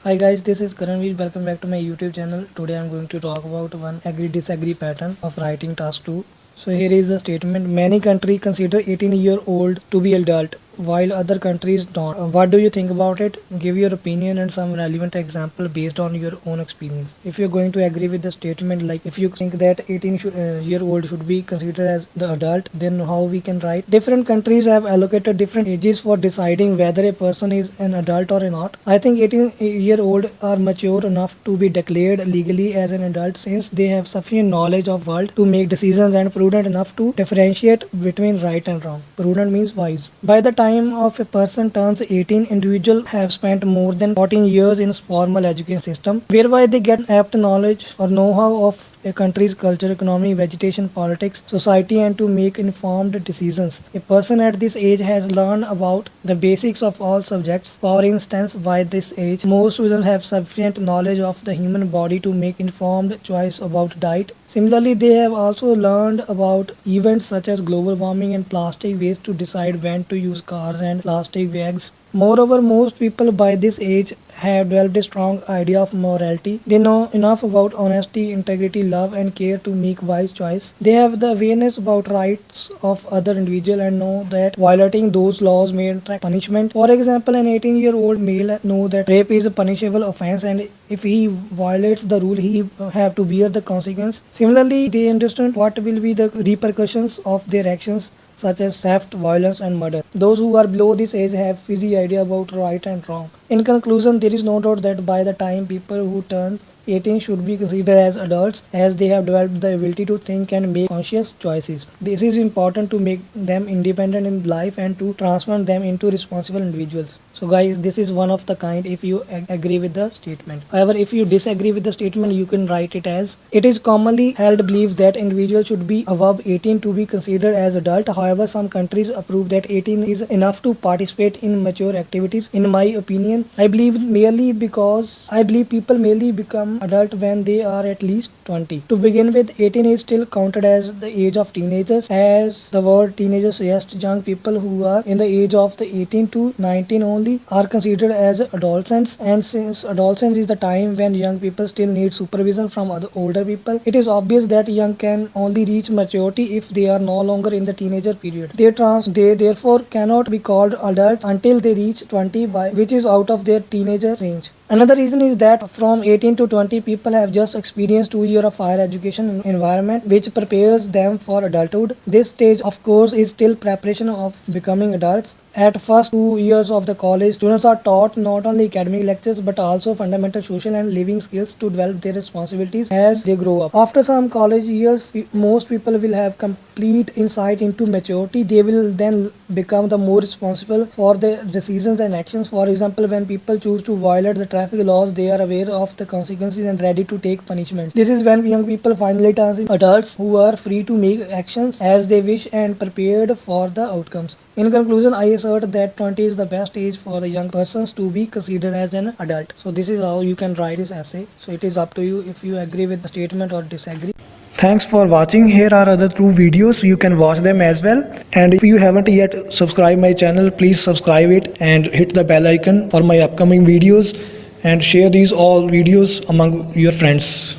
Hi guys, this is Karanveer. Welcome back to my YouTube channel. Today I'm going to talk about one agree-disagree pattern of writing task 2. So here is the statement. Many countries consider 18-year-old to be adult, while other countries don't. What do you think about it? Give your opinion and some relevant example based on your own experience. If you're going to agree with the statement, like if you think that 18-year-old should be considered as the adult, then how we can write? Different countries have allocated different ages for deciding whether a person is an adult or not. I think 18-year-old are mature enough to be declared legally as an adult since they have sufficient knowledge of world to make decisions and prudent enough to differentiate between right and wrong. Prudent means wise. By the time of a person turns 18, individuals have spent more than 14 years in formal education system, whereby they get apt knowledge or know-how of a country's culture, economy, vegetation, politics, society, and to make informed decisions. A person at this age has learned about the basics of all subjects. For instance, by this age, most students have sufficient knowledge of the human body to make informed choice about diet. Similarly, they have also learned about events such as global warming and plastic waste to decide when to use cars and plastic bags. Moreover, most people by this age have developed a strong idea of morality. They know enough about honesty, integrity, love, and care to make wise choice. They have the awareness about rights of other individuals and know that violating those laws may attract punishment. For example, an 18-year-old male know that rape is a punishable offense, and if he violates the rule, he have to bear the consequence. Similarly, they understand what will be the repercussions of their actions, such as theft, violence, and murder. Those who are below this age have fuzzy idea about right and wrong. In conclusion, there is no doubt that by the time people who turn 18 should be considered as adults, as they have developed the ability to think and make conscious choices. This is important to make them independent in life and to transform them into responsible individuals. So guys, this is one of the kind if you agree with the statement. However, if you disagree with the statement, you can write it as: it is commonly held belief that individuals should be above 18 to be considered as adult. However, some countries approve that 18 is enough to participate in mature activities. In my opinion, I believe people merely become adult when they are at least 20. To begin with, 18 is still counted as the age of teenagers, as the word teenager suggests. Young people who are in the age of the 18 to 19 only are considered as adolescents, and since adolescence is the time when young people still need supervision from other older people, it is obvious that young can only reach maturity if they are no longer in the teenager period. They therefore cannot be called adults until they reach 20, which is out of their teenager range. Another reason is that from 18 to 20, people have just experienced 2 years of higher education environment which prepares them for adulthood. This stage, of course, is still preparation of becoming adults. At first 2 years of the college, students are taught not only academic lectures but also fundamental social and living skills to develop their responsibilities as they grow up. After some college years, most people will have complete insight into maturity. They will then become the more responsible for their decisions and actions. For example, when people choose to violate the traffic laws, they are aware of the consequences and ready to take punishment. This is when young people finally turn into adults who are free to make actions as they wish and prepared for the outcomes. In conclusion, I assert that 20 is the best age for the young persons to be considered as an adult. So this is how you can write this essay. So it is up to you if you agree with the statement or disagree. Thanks for watching. Here are other 2 videos. You can watch them as well. And if you haven't yet subscribed my channel, please subscribe it and hit the bell icon for my upcoming videos, and share these all videos among your friends.